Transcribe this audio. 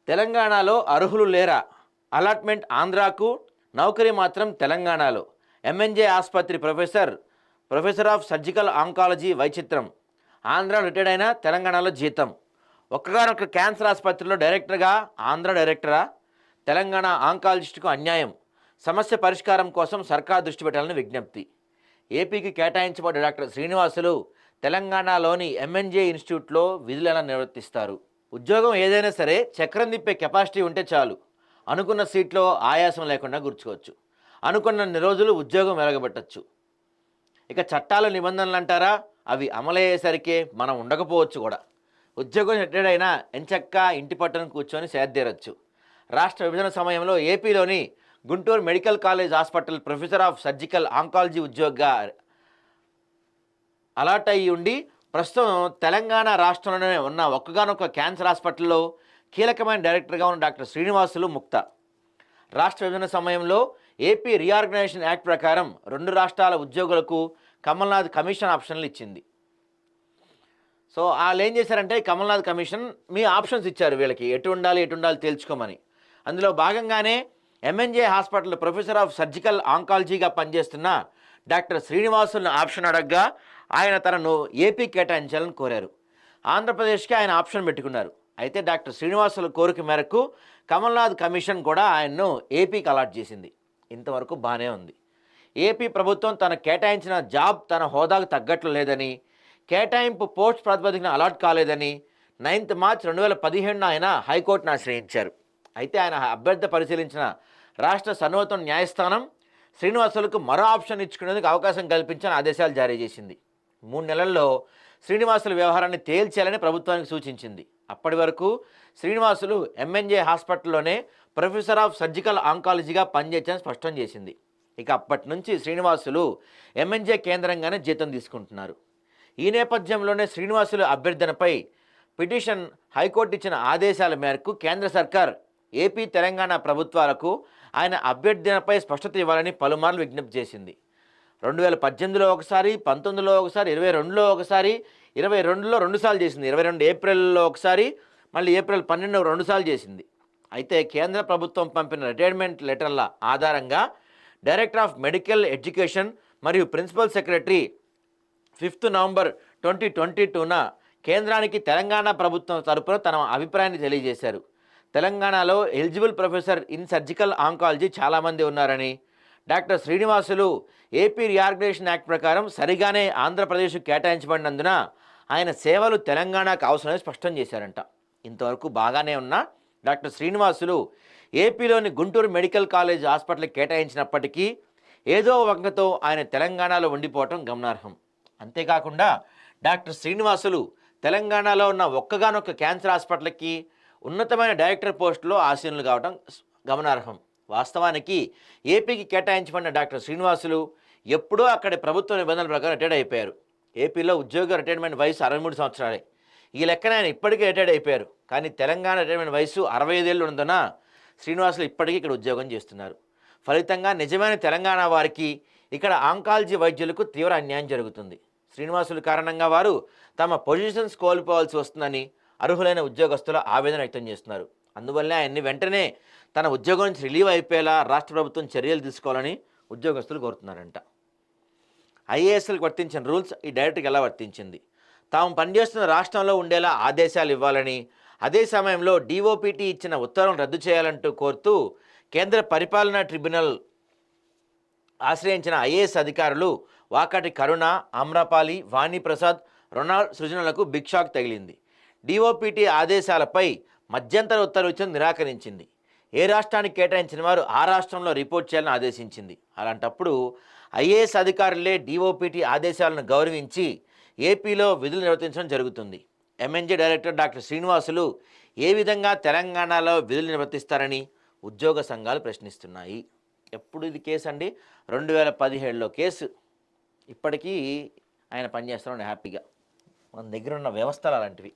తెలంగాణలో అర్హులు లేరా? అలాట్మెంట్ ఆంధ్రాకు, నౌకరీ మాత్రం తెలంగాణలో. ఎంఎన్జే ఆసుపత్రి ప్రొఫెసర్ ఆఫ్ సర్జికల్ ఆంకాలజీ వైచిత్రం. ఆంధ్ర రిటైర్డ్ అయిన తెలంగాణలో జీతం. ఒక్కగానొక్క క్యాన్సర్ ఆసుపత్రిలో డైరెక్టర్గా ఆంధ్ర డైరెక్టరా? తెలంగాణ ఆంకాలజిస్టుకు అన్యాయం. సమస్య పరిష్కారం కోసం సర్కార్ దృష్టి పెట్టాలని విజ్ఞప్తి. ఏపీకి కేటాయించబడ్డ డాక్టర్ శ్రీనివాసులు తెలంగాణలోని ఎంఎన్జే ఇన్స్టిట్యూట్లో విధులు ఎలా నిర్వర్తిస్తారు? ఉద్యోగం ఏదైనా సరే చక్రం తిప్పే కెపాసిటీ ఉంటే చాలు. అనుకున్న సీట్లో ఆయాసం లేకుండా కూర్చోవచ్చు. అనుకున్నన్ని రోజులు ఉద్యోగం వెలగబెట్టచ్చు. ఇక చట్టాలు నిబంధనలు అంటారా, అవి అమలయ్యేసరికే మనం ఉండకపోవచ్చు కూడా. ఉద్యోగం రిటైర్డ్ అయినా ఎంచక్కా ఇంటి పట్టున కూర్చొని సేద్దీరచ్చు. రాష్ట్ర విభజన సమయంలో ఏపీలోని Guntur medical college hospital professor of surgical oncology ఉద్యోగిగా అలాట్ అయ్యి ఉండి ప్రస్తుతం తెలంగాణ రాష్ట్రంలోనే ఉన్న ఒక్కగానొక్క క్యాన్సర్ హాస్పిటల్లో కీలకమైన డైరెక్టర్గా ఉన్న డాక్టర్ శ్రీనివాసులు ముక్త. రాష్ట్ర విభజన సమయంలో ఏపీ రీఆర్గనైజేషన్ యాక్ట్ ప్రకారం 2 రాష్ట్రాల ఉద్యోగులకు కమల్నాథ్ కమిషన్ ఆప్షన్లు ఇచ్చింది. సో వాళ్ళు ఏం చేశారంటే కమల్నాథ్ కమిషన్ మీ ఆప్షన్స్ ఇచ్చారు వీళ్ళకి, ఎటు ఉండాలి తేల్చుకోమని. అందులో భాగంగానే MNJ hospital professor of surgical ఆంకాలజీగా పనిచేస్తున్న డాక్టర్ శ్రీనివాసులను ఆప్షన్ అడగ్గా ఆయన తనను ఏపీ కేటాయించాలని కోరారు. ఆంధ్రప్రదేశ్కి ఆయన ఆప్షన్ పెట్టుకున్నారు. అయితే డాక్టర్ శ్రీనివాసుల కోరిక మేరకు కమల్నాథ్ కమిషన్ కూడా ఆయన్ను ఏపీకి అలాట్ చేసింది. ఇంతవరకు బాగానే ఉంది. ఏపీ ప్రభుత్వం తన కేటాయించిన జాబ్ తన హోదాకు తగ్గట్లు లేదని, కేటాయింపు పోస్ట్ ప్రాతిపదికన అలాట్ కాలేదని 9 మార్చ్ 2017 ఆయన హైకోర్టును ఆశ్రయించారు. అయితే ఆయన అభ్యర్థి పరిశీలించిన రాష్ట్ర సర్వోన్నత న్యాయస్థానం శ్రీనివాసులకు మరో ఆప్షన్ ఇచ్చుకునేందుకు అవకాశం కల్పించిన ఆదేశాలు జారీ చేసింది. 3 నెలల్లో శ్రీనివాసుల వ్యవహారాన్ని తేల్చేయాలని ప్రభుత్వానికి సూచించింది. అప్పటి వరకు శ్రీనివాసులు ఎంఎన్జే హాస్పిటల్లోనే ప్రొఫెసర్ ఆఫ్ సర్జికల్ ఆంకాలజీగా పనిచేయని స్పష్టం చేసింది. ఇక అప్పటి నుంచి శ్రీనివాసులు ఎంఎన్జే కేంద్రంగానే జీతం తీసుకుంటున్నారు. ఈ నేపథ్యంలోనే శ్రీనివాసులు అభ్యర్థనపై పిటిషన్ హైకోర్టు ఇచ్చిన ఆదేశాల మేరకు కేంద్ర సర్కార్ ఏపీ తెలంగాణ ప్రభుత్వాలకు ఆయన అభ్యర్థనపై స్పష్టత ఇవ్వాలని పలుమార్లు విజ్ఞప్తి చేసింది. 2018లో ఒకసారి, 19లో ఒకసారి, 22లో ఒకసారి, 22లో 2 సార్లు చేసింది. 22 ఏప్రిల్లో ఒకసారి, మళ్ళీ ఏప్రిల్ 12 2 సార్లు చేసింది. అయితే కేంద్ర ప్రభుత్వం పంపిన రిటైర్మెంట్ లెటర్ల ఆధారంగా డైరెక్టర్ ఆఫ్ మెడికల్ ఎడ్యుకేషన్ మరియు ప్రిన్సిపల్ సెక్రటరీ 5 నవంబర్ 2022న కేంద్రానికి తెలంగాణ ప్రభుత్వం తరపున తన అభిప్రాయాన్ని తెలియజేశారు. తెలంగాణలో eligible professor in surgical oncology చాలామంది ఉన్నారని, doctor Srinivasulu AP reorganisation act ప్రకారం సరిగానే ఆంధ్రప్రదేశ్కు కేటాయించబడినందున ఆయన సేవలు తెలంగాణకు అవసరమని స్పష్టం చేశారంట. ఇంతవరకు బాగానే ఉన్న డాక్టర్ శ్రీనివాసులు ఏపీలోని గుంటూరు మెడికల్ కాలేజ్ హాస్పిటల్కి కేటాయించినప్పటికీ ఏదో వంకతో ఆయన తెలంగాణలో ఉండిపోవటం గమనార్హం. అంతేకాకుండా డాక్టర్ శ్రీనివాసులు తెలంగాణలో ఉన్న ఒక్కగానొక్క క్యాన్సర్ హాస్పిటల్కి ఉన్నతమైన డైరెక్టర్ పోస్టులో ఆసీనులు కావడం గమనార్హం. వాస్తవానికి ఏపీకి కేటాయించబడిన డాక్టర్ శ్రీనివాసులు ఎప్పుడో అక్కడి ప్రభుత్వ నిబంధనల ప్రకారం రిటైర్డ్ అయిపోయారు. ఏపీలో ఉద్యోగ రిటైర్మెంట్ వయసు 63 సంవత్సరాలే. ఈ లెక్కన ఆయన ఇప్పటికే రిటైర్డ్ అయిపోయారు. కానీ తెలంగాణ రిటైర్మెంట్ వయసు 65 ఏళ్ళు ఉన్నందున శ్రీనివాసులు ఇప్పటికీ ఇక్కడ ఉద్యోగం చేస్తున్నారు. ఫలితంగా నిజమైన తెలంగాణ వారికి ఇక్కడ ఆంకాలజీ వైద్యులకు తీవ్ర అన్యాయం జరుగుతుంది. శ్రీనివాసుల కారణంగా వారు తమ పొజిషన్స్ కోల్పోవాల్సి వస్తుందని అర్హులైన ఉద్యోగస్తులు ఆవేదన వ్యక్తం చేస్తున్నారు. అందువల్లే ఆయన్ని వెంటనే తన ఉద్యోగం నుంచి రిలీవ్ అయిపోయేలా రాష్ట్ర ప్రభుత్వం చర్యలు తీసుకోవాలని ఉద్యోగస్తులు కోరుతున్నారంట. ఐఏఎస్లకు వర్తించిన రూల్స్ ఈ డైరెక్టర్కి ఎలా వర్తించింది? తాము పనిచేస్తున్న రాష్ట్రంలో ఉండేలా ఆదేశాలు ఇవ్వాలని, అదే సమయంలో డిఓపిటి ఇచ్చిన ఉత్తర్వులను రద్దు చేయాలంటూ కోరుతూ కేంద్ర పరిపాలనా ట్రిబ్యునల్ ఆశ్రయించిన ఐఏఎస్ అధికారులు వాకాటి కరుణ, ఆమ్రపాలి, వాణిప్రసాద్, రొనాల్డ్ సృజనలకు బిగ్ షాక్ తగిలింది. డిఓపిటి ఆదేశాలపై మధ్యంతర ఉత్తర్వు ఇచ్చి నిరాకరించింది. ఏ రాష్ట్రానికి కేటాయించిన వారు ఆ రాష్ట్రంలో రిపోర్ట్ చేయాలని ఆదేశించింది. అలాంటప్పుడు ఐఏఎస్ అధికారులే డిఓపిటి ఆదేశాలను గౌరవించి ఏపీలో విధులు నిర్వర్తించడం జరుగుతుంది. ఎంఎన్జే డైరెక్టర్ డాక్టర్ శ్రీనివాసులు ఏ విధంగా తెలంగాణలో విధులు నిర్వర్తిస్తారని ఉద్యోగ సంఘాలు ప్రశ్నిస్తున్నాయి. ఎప్పుడు ఇది కేసు అండి? 2017లో కేసు. ఇప్పటికీ ఆయన పనిచేస్తున్నాడు హ్యాపీగా. మన దగ్గర ఉన్న వ్యవస్థలు అలాంటివి.